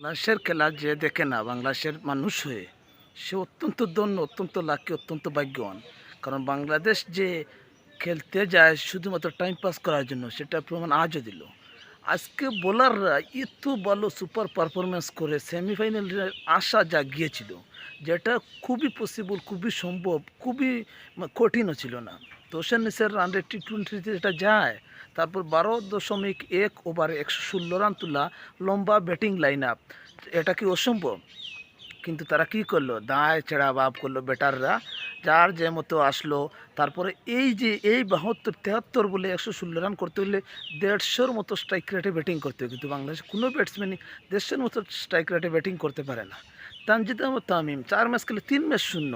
বাংলাদেশের খেলা যে দেখে না বাংলাদেশের মানুষ হয়ে সে অত্যন্ত ধন্য, অত্যন্ত লাকি, অত্যন্ত ভাগ্যবান। কারণ বাংলাদেশ যে খেলতে যায় শুধুমাত্র টাইম পাস করার জন্য, সেটা প্রমাণ আজও দিল। আজকে বোলাররা এত ভালো সুপার পারফরমেন্স করে সেমিফাইনালের আশা জাগিয়েছিল, যেটা খুবই পসিবল, খুবই সম্ভব, খুবই কঠিনও ছিল না। তোষের নিচের রান রেট T20-তে যেটা যায়, তারপর 12.1 ওভারে 116 রান তোলা, লম্বা ব্যাটিং লাইন আপ, এটা কি অসম্ভব? কিন্তু তারা কি করলো, দায় ছেড়া ভাব করলো ব্যাটাররা, যার যে মতো আসলো। তারপরে এই যে এই 72-73 বলে 116 রান করতে হলে 150-র মতো স্ট্রাইক রেটে ব্যাটিং করতে হয়, কিন্তু বাংলাদেশে কোনো ব্যাটসম্যানই 150-র মতো স্ট্রাইক রেটে ব্যাটিং করতে পারে না। তানজিদ আহমেদ তামিম 4 ম্যাচ খেলে 3 ম্যাচ শূন্য।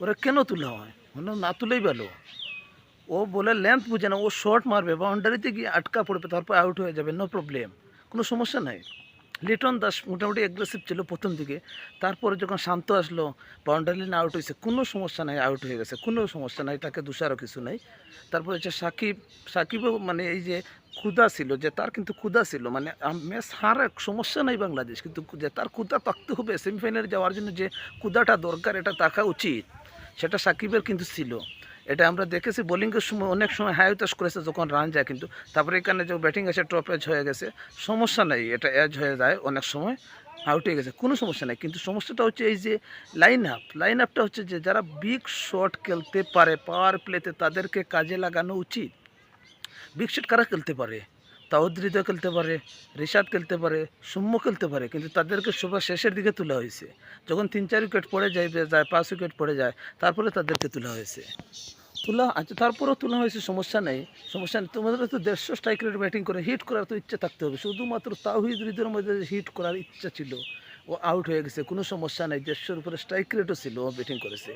ওরা কেন তোলা হয়? মনে হয় না তুলেই ভালো। ও বলে লেন্থ বুঝে না, ও শর্ট মারবে, বাউন্ডারিতে গিয়ে আটকা পড়বে, তারপর আউট হয়ে যাবে, নো প্রবলেম, কোনো সমস্যা নাই। লিটন দাস মোটামুটি অ্যাগ্রেসিভ ছিল প্রথম দিকে, তারপরে যখন শান্ত আসলো, বাউন্ডারি লাইন আউট হয়েছে, কোনো সমস্যা নাই, আউট হয়ে গেছে, কোনো সমস্যা নাই, তাকে দোষারও কিছু নাই। তারপরে হচ্ছে সাকিবও মানে এই যে ক্ষুধা ছিল, যে তার কিন্তু ক্ষুধা ছিল, মানে ম্যাচ হার সমস্যা নাই বাংলাদেশ, কিন্তু যে তার ক্ষুধা থাকতে হবে সেমিফাইনালে যাওয়ার জন্য, যে ক্ষুধাটা দরকার এটা থাকা উচিত, সেটা সাকিবের কিন্তু ছিল। এটা আমরা দেখেছি বোলিংয়ের সময় অনেক সময় হাই উতাস করেছে যখন রান যায়, কিন্তু তারপরে এখানে যে ব্যাটিং এসে টপ এজ হয়ে গেছে, সমস্যা নাই, এটা এজ হয়ে যায় অনেক সময়, আউট হয়ে গেছে, কোনো সমস্যা নেই। কিন্তু সমস্যাটা হচ্ছে এই যে লাইন আপটা হচ্ছে যে যারা বিগ শট খেলতে পারে পাওয়ার প্লেতে, তাদেরকে কাজে লাগানো উচিত। বিগ শট কারা খেলতে পারে? তাওহিদ হৃদয় খেলতে পারে, রিশাদ খেলতে পারে, সৌম্য খেলতে পারে, কিন্তু তাদেরকে সবার শেষের দিকে তোলা হয়েছে, যখন 3-4 উইকেট পড়ে যায়, 5 উইকেট পড়ে যায়, তারপরে তাদেরকে তোলা হয়েছে। তোলা আচ্ছা, তারপরেও তোলা হয়েছে, সমস্যা নেই, সমস্যা নেই। তোমাদের তো 150 স্ট্রাইক রেট ব্যাটিং করে হিট করার তো ইচ্ছা থাকতে হবে, শুধুমাত্র তাওহিদ হৃদয়ের মধ্যে হিট করার ইচ্ছা ছিল, ও আউট হয়ে গেছে, কোনো সমস্যা নেই। 150-র উপরে স্ট্রাইক রেটও ছিল, ও ব্যাটিং করেছে।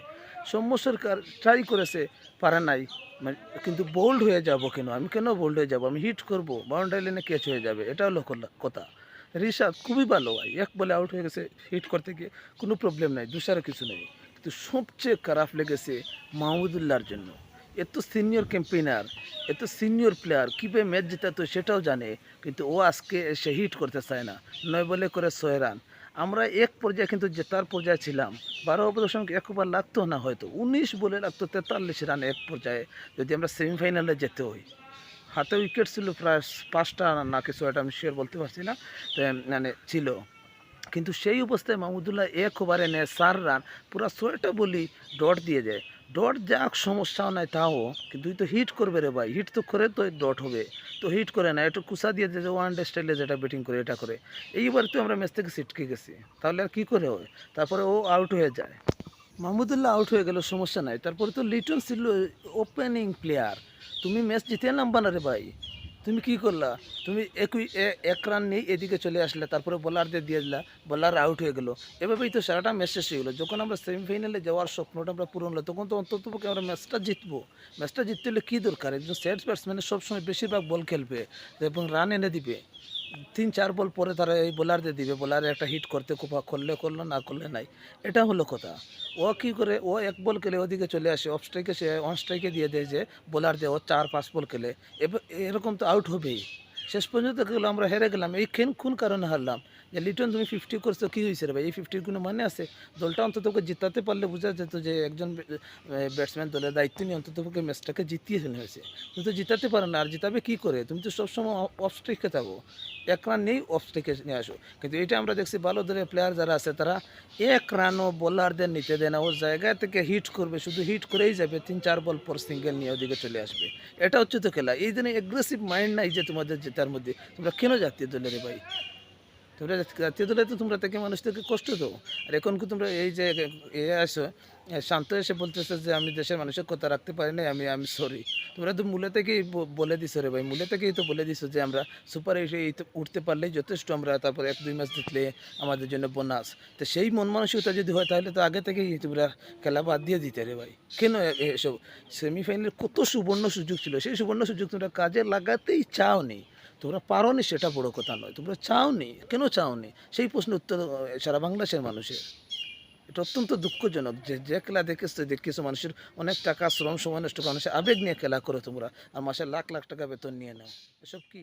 সৌম্য সরকার ট্রাই করেছে, পারে নাই, মানে কিন্তু বোল্ড হয়ে যাব কেন? আমি কেন বোল্ড হয়ে যাব? আমি হিট করব, বাউন্ডারি লাইনে ক্যাচ হয়ে যাবে, এটা হলো কথা। ঋষাদ খুবই ভালো ভাই, এক বলে আউট হয়ে গেছে, হিট করতে গিয়ে কোনো প্রবলেম নাই, দুসারও কিছু নেই। কিন্তু সবচেয়ে খারাপ লেগেছে মাহমুদুল্লাহর জন্য। এত সিনিয়র ক্যাম্পেইনার, এত সিনিয়র প্লেয়ার, কীভাবে ম্যাচ জেতাতো সেটাও জানে, কিন্তু ও আজকে এসে হিট করতে চায় না। 9 বলে করে 6 রান। আমরা এক পর্যায়ে কিন্তু জেতার পর্যায়ে ছিলাম, 12 ওভারের সঙ্গে এক ওভার লাগতো না, হয়তো 19 বলে লাগতো 43 রান এক পর্যায়ে, যদি আমরা সেমিফাইনালে যেতে হই। হাতে উইকেট ছিল প্রায় 5টা না কিছু, এটা আমি শিওর বলতে পারছি না, তো মানে ছিল। কিন্তু সেই অবস্থায় মাহমুদুল্লাহ এক ওভারে নেয় 4 রান, পুরো 6টা বলি ডট দিয়ে যায়। ডট যাক সমস্যাও নাই, তাও কিন্তু তুই তো হিট করবে রে ভাই, হিট তো করে তো ডট হবে, তো হিট করে না, একটু কুসা দিয়ে যে ওয়ান ডে স্টাইলে যেটা ব্যাটিং করে এটা করে। এইবার তো আমরা ম্যাচ থেকে ছিটকে গেছি, তাহলে আর কী করে হয়? তারপরে ও আউট হয়ে যায়, মাহমুদুল্লাহ আউট হয়ে গেল, সমস্যা নাই। তারপরে তো লিটন ছিল ওপেনিং প্লেয়ার, তুমি ম্যাচ জিতে নামবা না রে ভাই, তুমি কি করলা? তুমি এক রান নেই এদিকে চলে আসলে, তারপরে বোলারদের দিয়ে দিলা, বোলার আউট হয়ে গেল। এভাবেই তো সারাটা ম্যাচ শেষ হয়ে গেলো। যখন আমরা সেমিফাইনালে যাওয়ার স্বপ্নটা আমরা পূরণ হলো, তখন তো অন্ততপক্ষে আমরা ম্যাচটা জিতবো। ম্যাচটা জিততে হলে কী দরকার? একজন সেট ব্যাটসম্যানের সবসময় বেশিরভাগ বল খেলবে এবং রান এনে দিবে। 3-4 বল পরে তারা এই বোলারদের দিবে, বোলারে একটা হিট করতে করলে করলো, না করলে নাই, এটা হলো কথা। ও কী করে, ও এক বল খেলে ওদিকে চলে আসে, অফ স্ট্রাইকে সে অন স্ট্রাইকে দিয়ে দেয়, যে বোলার দিয়ে ও 4-5 বল খেলে, এরকম তো আউট হবেই। শেষ পর্যন্ত গেলো আমরা হেরে গেলাম, এই কোন কারণে হারলাম? যে লিটন তুমি 50 করছো, কী হয়েছে রে ভাই? এই 50-র কোনো মানে আছে? দলটা অন্তত জিতাতে পারলে বোঝা যেত যে একজন ব্যাটসম্যান দলের দায়িত্ব নিয়ে অন্তত ম্যাচটাকে জিতিয়ে ফেলে হয়েছে। তুমি তো জিতাতে পারো না, আর জিতাবে কী করে? তুমি তো সবসময় অফ স্ট্রাইকে থাকো, এক রান নেই অফ স্ট্রাইকে নিয়ে আসো। কিন্তু এটা আমরা দেখছি ভালো দলের প্লেয়ার যারা আছে, তারা এক রানও বোলারদের নিতে দেয় না, ও জায়গা থেকে হিট করবে, শুধু হিট করেই যাবে, 3-4 বল পর সিঙ্গেল নিয়ে ওদিকে চলে আসবে। এটা হচ্ছে তো খেলা। এই জন্য এগ্রেসিভ মাইন্ড নাই যে তোমাদের জেতার মধ্যে। তোমরা কেন জাতীয় দলের ভাই? তোমরা জাতীয় দলে তো তোমরা থেকে মানুষদেরকে কষ্ট দাও, আর এখন কি তোমরা এই যে আসো, শান্ত এসে বলতেছো যে আমি দেশের মানুষের কথা রাখতে পারি নাই, আমি আমি সরি। তোমরা তো মূলে থেকেই বলে দিছো রে ভাই, মূলে থেকেই তো বলে দিছো যে আমরা সুপার এইট উঠতে পারলেই যথেষ্ট, আমরা তারপরে 1-2 ম্যাচ জিতলে আমাদের জন্য বোনাস। তো সেই মন মানসিকতা যদি হয়, তাহলে তো আগে থেকেই তোমরা খেলা বাদ দিয়ে দিতে রে ভাই। কেন এসব? সেমিফাইনালের কত সুবর্ণ সুযোগ ছিল, সেই সুবর্ণ সুযোগ তোমরা কাজে লাগাতেই চাওনি। তোমরা পারোনি সেটা বড় কথা নয়, তোমরা চাওনি, কেন চাওনি সেই প্রশ্নের উত্তর সারা বাংলাদেশের মানুষের। এটা অত্যন্ত দুঃখজনক যে যে খেলা দেখেছো মানুষের অনেক টাকা শ্রম সময় নষ্ট করে, মানুষের আবেগ নিয়ে খেলা করো তোমরা, আর মাসে লাখ লাখ টাকা বেতন নিয়ে নাও, এসব কি?